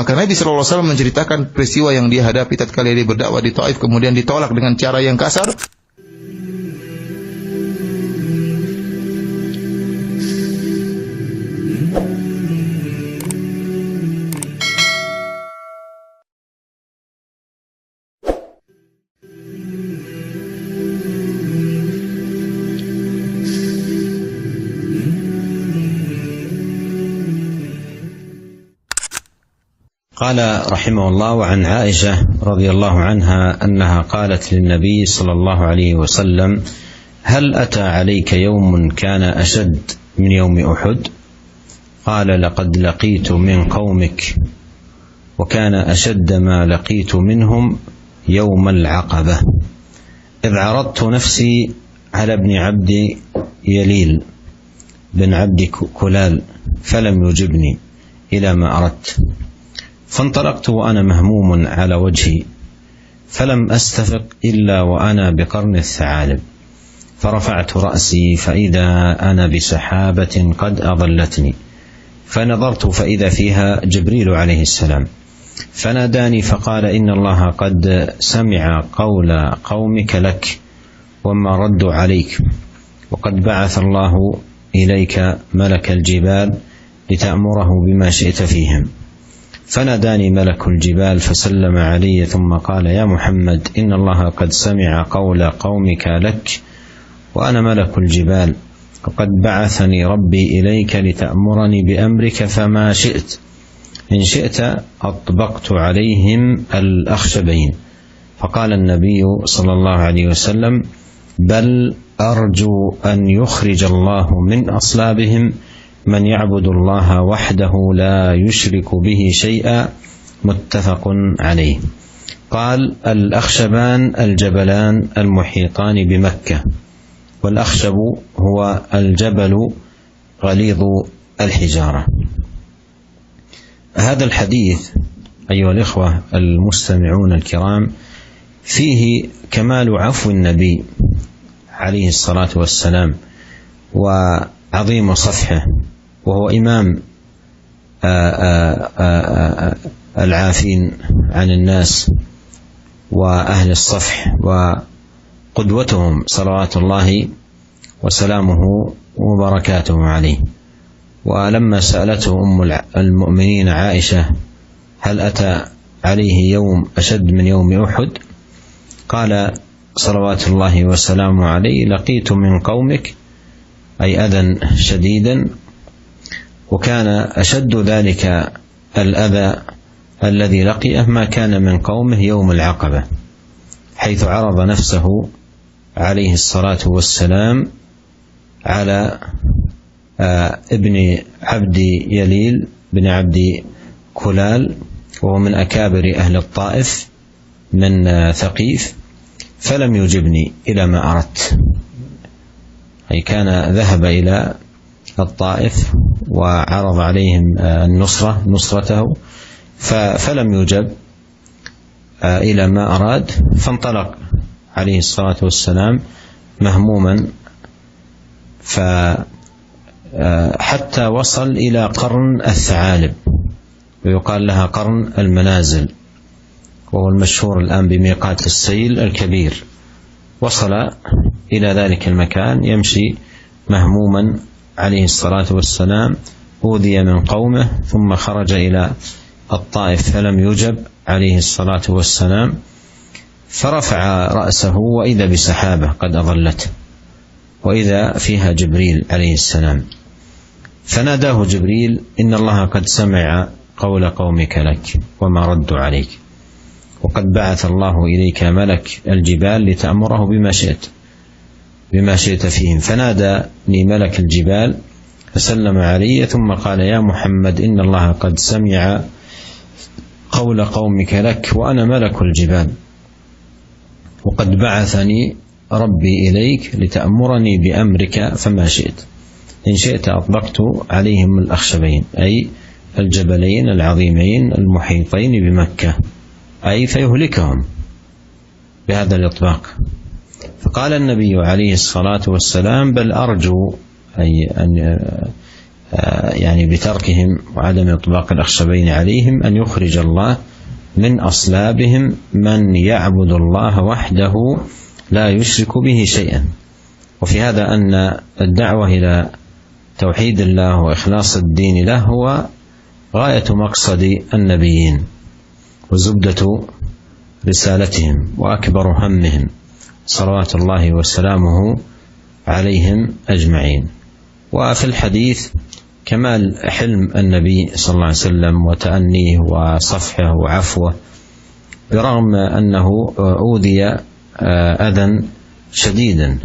Maka Nabi SAW menceritakan peristiwa yang dia hadapi tatkala dia berdakwah di Taif, kemudian ditolak dengan cara yang kasar. قال رحمه الله: وعن عائشة رضي الله عنها أنها قالت للنبي صلى الله عليه وسلم: هل أتى عليك يوم كان أشد من يوم أحد؟ قال: لقد لقيت من قومك، وكان أشد ما لقيت منهم يوم العقبة، إذ عرضت نفسي على ابن عبد يليل بن عبد كلال فلم يجبني إلى ما أردت، فانطلقت وأنا مهموم على وجهي، فلم أستفق إلا وأنا بقرن الثعالب، فرفعت رأسي فإذا أنا بسحابة قد أظلتني، فنظرت فإذا فيها جبريل عليه السلام، فناداني فقال: إن الله قد سمع قول قومك لك وما ردوا عليك، وقد بعث الله إليك ملك الجبال لتأمره بما شئت فيهم. فناداني ملك الجبال فسلم علي ثم قال: يا محمد، إن الله قد سمع قول قومك لك وأنا ملك الجبال، وقد بعثني ربي إليك لتأمرني بأمرك فما شئت، إن شئت أطبقت عليهم الأخشبين. فقال النبي صلى الله عليه وسلم: بل أرجو أن يخرج الله من أصلابهم من يعبد الله وحده لا يشرك به شيئا، متفق عليه. قال: الأخشبان الجبلان المحيطان بمكة، والأخشب هو الجبل غليظ الحجارة. هذا الحديث أيها الإخوة المستمعون الكرام فيه كمال عفو النبي عليه الصلاة والسلام وعظيم صفحه، وهو إمام العافين عن الناس وأهل الصفح وقدوتهم صلوات الله وسلامه وبركاته عليه. ولما سألته أم المؤمنين عائشة: هل أتى عليه يوم أشد من يوم أحد؟ قال صلوات الله وسلامه عليه: لقيت من قومك، أي أذى شديدا، وكان أشد ذلك الأذى الذي لقيه ما كان من قومه يوم العقبة، حيث عرض نفسه عليه الصلاة والسلام على ابن عبد يليل بن عبد كلال، وهو من أكابر أهل الطائف من ثقيف، فلم يجبني إلى ما أردت، أي كان ذهب إلى الطائف وعرض عليهم نصرته فلم يجب إلى ما أراد، فانطلق عليه الصلاة والسلام مهموما حتى وصل إلى قرن الثعالب، ويقال لها قرن المنازل، وهو المشهور الآن بميقات السيل الكبير. وصل إلى ذلك المكان يمشي مهموما عليه الصلاة والسلام، أوذي من قومه، ثم خرج إلى الطائف فلم يجب عليه الصلاة والسلام، فرفع رأسه وإذا بسحابة قد أظلته، وإذا فيها جبريل عليه السلام، فناداه جبريل: إن الله قد سمع قول قومك لك وما ردوا عليك، وقد بعث الله إليك ملك الجبال لتأمره بما شئت فيهم. فناداني ملك الجبال فسلم علي ثم قال: يا محمد، إن الله قد سمع قول قومك لك وأنا ملك الجبال، وقد بعثني ربي إليك لتأمرني بأمرك فما شئت، إن شئت أطبقت عليهم الأخشبين، أي الجبلين العظيمين المحيطين بمكة، أي فيهلكهم بهذا الإطباق. فقال النبي عليه الصلاة والسلام: بل أرجو يعني بتركهم وعدم إطباق الأخشبين عليهم أن يخرج الله من أصلابهم من يعبد الله وحده لا يشرك به شيئا. وفي هذا أن الدعوة إلى توحيد الله وإخلاص الدين له هو غاية مقصد النبيين وزبدة رسالتهم وأكبر همهم صلوات الله وسلامه عليهم أجمعين. وفي الحديث كمال حلم النبي صلى الله عليه وسلم وتأنيه وصفحه وعفوه برغم أنه أوذي أذى شديدا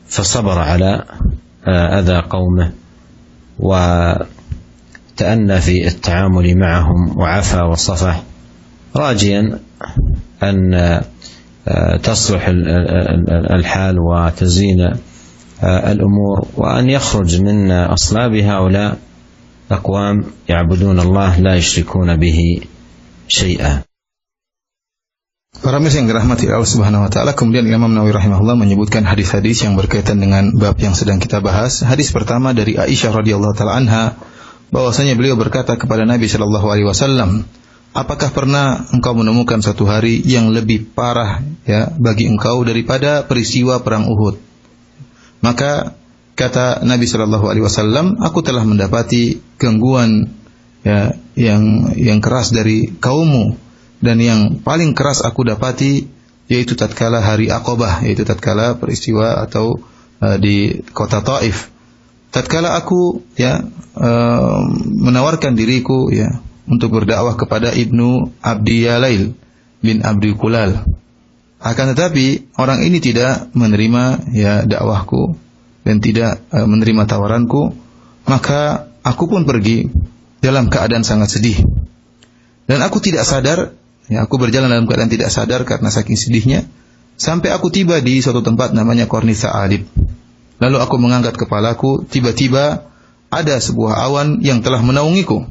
فصبر على أذى قومه وتأنى في التعامل معهم وعفى وصفح راجيا أن تصلح الحال وتزين الأمور وأن يخرج من أصلاب هؤلاء أقوام يعبدون الله لا يشركون به شيئا. Para mirsa yang dirahmati Allah Subhanahu wa taala, kemudian Imam Nawawi rahimahullah menyebutkan hadis-hadis yang berkaitan dengan bab yang sedang kita bahas. Hadis pertama dari Aisyah radhiyallahu taala anha, bahwasanya beliau berkata kepada Nabi sallallahu alaihi wasallam, "Apakah pernah engkau menemukan suatu hari yang lebih parah ya bagi engkau daripada peristiwa perang Uhud?" Maka kata Nabi sallallahu alaihi wasallam, "Aku telah mendapati gangguan ya yang keras dari kaummu, dan yang paling keras aku dapati yaitu tatkala hari Aqabah, yaitu tatkala peristiwa atau di kota Taif. Tatkala aku menawarkan diriku untuk berdakwah kepada Ibnu Abdi Yalail bin Abdi Kulal. Akan tetapi orang ini tidak menerima dakwahku dan tidak menerima tawaranku, maka aku pun pergi dalam keadaan sangat sedih. Dan aku tidak sadar, aku berjalan dalam keadaan tidak sadar karena saking sedihnya, sampai aku tiba di suatu tempat namanya Qornitha Alib. Lalu aku mengangkat kepalaku, tiba-tiba ada sebuah awan yang telah menaungiku.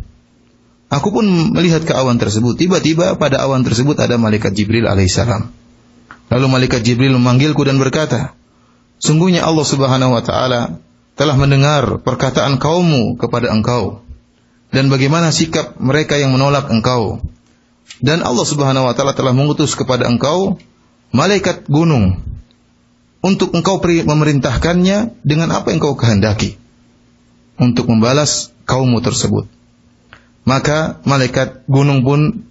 Aku pun melihat ke awan tersebut. Tiba-tiba pada awan tersebut ada malaikat Jibril alaihissalam. Lalu malaikat Jibril memanggilku dan berkata, "Sungguhnya Allah Subhanahu wa taala telah mendengar perkataan kaummu kepada engkau dan bagaimana sikap mereka yang menolak engkau. Dan Allah Subhanahu wa taala telah mengutus kepada engkau malaikat gunung untuk engkau memerintahkannya dengan apa yang kau kehendaki untuk membalas kaummu tersebut." Maka malaikat gunung pun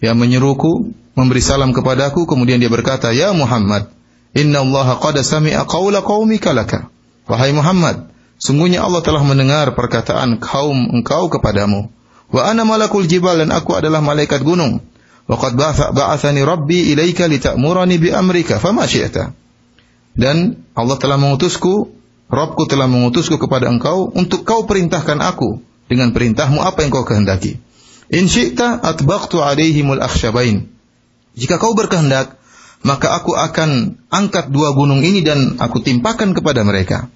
menyeruku, memberi salam kepadaku, kemudian dia berkata, "Ya Muhammad, inna Allah qad sami'a qawla qaumika laka." Wahai Muhammad, sungguhnya Allah telah mendengar perkataan kaum engkau kepadamu. Wa ana malakul jibal, dan aku adalah malaikat gunung. Wa qad ba'athani rabbi ilaika lita'murani bi amrika fama syi'ta. Dan Allah telah mengutusku, Rabbku telah mengutusku kepada engkau untuk kau perintahkan aku dengan perintahmu apa yang kau kehendaki. In syi'ta atbaqtu alaihimul akhshabain. Jika kau berkehendak, maka aku akan angkat dua gunung ini dan aku timpakan kepada mereka.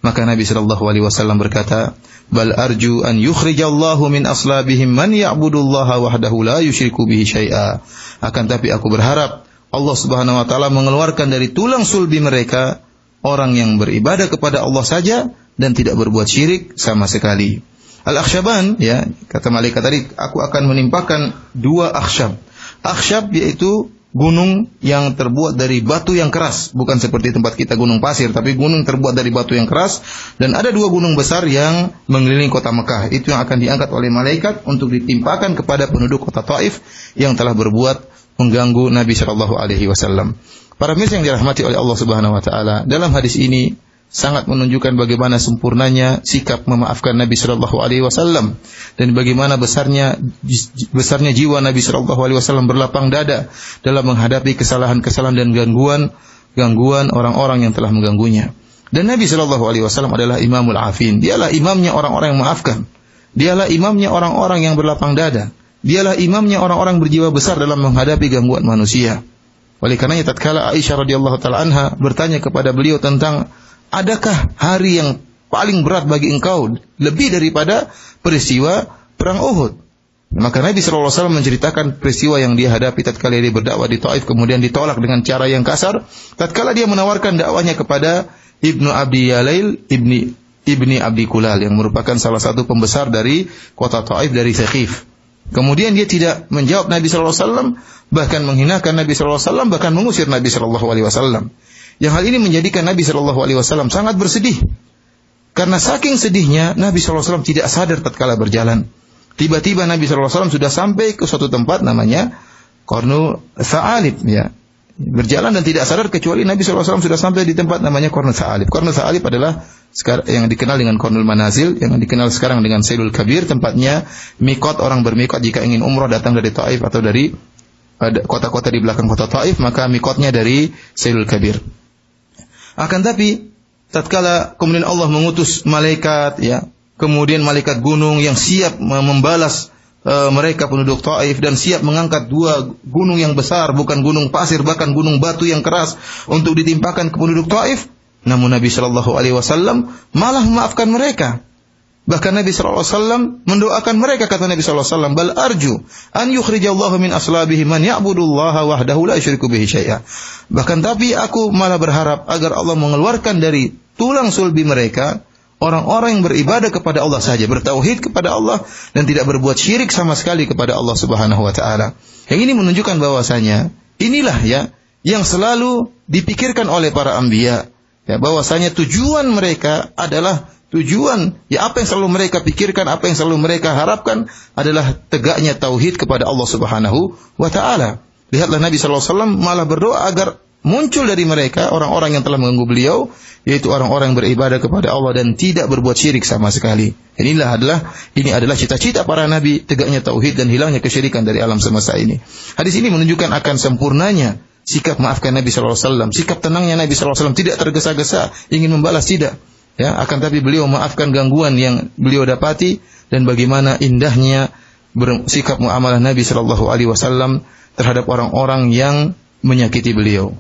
Maka Nabi sallallahu alaihi wasallam berkata, "Bal arju an yukhrijallahu min aslabihim man ya'budullaha wahdahu la yusyriku bihi syai'a." Akan tapi aku berharap Allah Subhanahu wa taala mengeluarkan dari tulang sulbi mereka orang yang beribadah kepada Allah saja dan tidak berbuat syirik sama sekali. Al-akhsyaban, kata malaikat tadi, aku akan menimpakan dua akhsyab. Akhsyab yaitu gunung yang terbuat dari batu yang keras, bukan seperti tempat kita gunung pasir, tapi gunung terbuat dari batu yang keras. Dan ada dua gunung besar yang mengelilingi kota Mekah. Itu yang akan diangkat oleh malaikat untuk ditimpakan kepada penduduk kota Taif yang telah berbuat mengganggu Nabi sallallahu alaihi wasallam. Para mirsa yang dirahmati oleh Allah Subhanahu wa taala, dalam hadis ini sangat menunjukkan bagaimana sempurnanya sikap memaafkan Nabi sallallahu alaihi wasallam dan bagaimana besarnya jiwa Nabi sallallahu alaihi wasallam berlapang dada dalam menghadapi kesalahan-kesalahan dan gangguan orang-orang yang telah mengganggunya. Dan Nabi sallallahu alaihi wasallam adalah imamul afin. Dialah imamnya orang-orang yang memaafkan. Dialah imamnya orang-orang yang berlapang dada. Dialah imamnya orang-orang berjiwa besar dalam menghadapi gangguan manusia. Oleh karenanya tatkala Aisyah radhiyallahu taala anha bertanya kepada beliau tentang adakah hari yang paling berat bagi engkau lebih daripada peristiwa perang Uhud? Maka Nabi sallallahu alaihi wasallam menceritakan peristiwa yang dia hadapi tatkala dia berdakwah di Taif, kemudian ditolak dengan cara yang kasar. Tatkala dia menawarkan dakwahnya kepada Ibnu Abdi Yalail ibni ibni Abdi Kulal yang merupakan salah satu pembesar dari kota Taif dari Thaqif. Kemudian dia tidak menjawab Nabi sallallahu alaihi wasallam, bahkan menghinakan Nabi sallallahu alaihi wasallam, bahkan mengusir Nabi sallallahu alaihi wasallam. Yang hal ini menjadikan Nabi sallallahu alaihi wasallam sangat bersedih. Karena saking sedihnya Nabi sallallahu alaihi wasallam tidak sadar tatkala berjalan. Tiba-tiba Nabi sallallahu alaihi wasallam sudah sampai ke suatu tempat namanya Qarnu Tha'alib, ya. Berjalan dan tidak sadar kecuali Nabi sallallahu alaihi wasallam sudah sampai di tempat namanya Qarnu Tha'alib. Qarnu Tha'alib adalah yang dikenal dengan Qarnul Manazil, yang dikenal sekarang dengan Sailul Kabir, tempatnya mikot, orang bermikot jika ingin umrah datang dari Taif atau dari kota-kota di belakang kota Taif, maka mikotnya dari Sailul Kabir. Akan tapi tatkala kemudian Allah mengutus malaikat, ya, kemudian malaikat gunung yang siap membalas mereka penduduk Taif dan siap mengangkat dua gunung yang besar, bukan gunung pasir, bahkan gunung batu yang keras untuk ditimpakan ke penduduk Taif. Namun Nabi sallallahu alaihi wasallam malah memaafkan mereka. Bahkan Nabi sallallahu alaihi wasallam mendoakan mereka, kata Nabi sallallahu alaihi wasallam, "Bal arju an yukhrijallahu min aslabihi man ya'budullaha wahdahu la yusyriku bihi syai'a." Bahkan tapi aku malah berharap agar Allah mengeluarkan dari tulang sulbi mereka orang-orang yang beribadah kepada Allah saja, bertauhid kepada Allah dan tidak berbuat syirik sama sekali kepada Allah Subhanahu wa taala. Yang ini menunjukkan bahwasanya inilah ya yang selalu dipikirkan oleh para anbiya. Ya, bahwasanya tujuan mereka adalah tujuan, ya apa yang selalu mereka pikirkan, apa yang selalu mereka harapkan adalah tegaknya tauhid kepada Allah Subhanahu wa taala. Lihatlah Nabi sallallahu alaihi wasallam malah berdoa agar muncul dari mereka orang-orang yang telah mengganggu beliau, yaitu orang-orang yang beribadah kepada Allah dan tidak berbuat syirik sama sekali. Ini adalah cita-cita para nabi, tegaknya tauhid dan hilangnya kesyirikan dari alam semesta ini. Hadis ini menunjukkan akan sempurnanya sikap maafkan Nabi sallallahu alaihi wasallam, sikap tenangnya Nabi sallallahu alaihi wasallam, tidak tergesa-gesa ingin membalas, tidak. Ya, akan tapi beliau maafkan gangguan yang beliau dapati dan bagaimana indahnya sikap muamalah Nabi sallallahu alaihi wasallam terhadap orang-orang yang menyakiti beliau.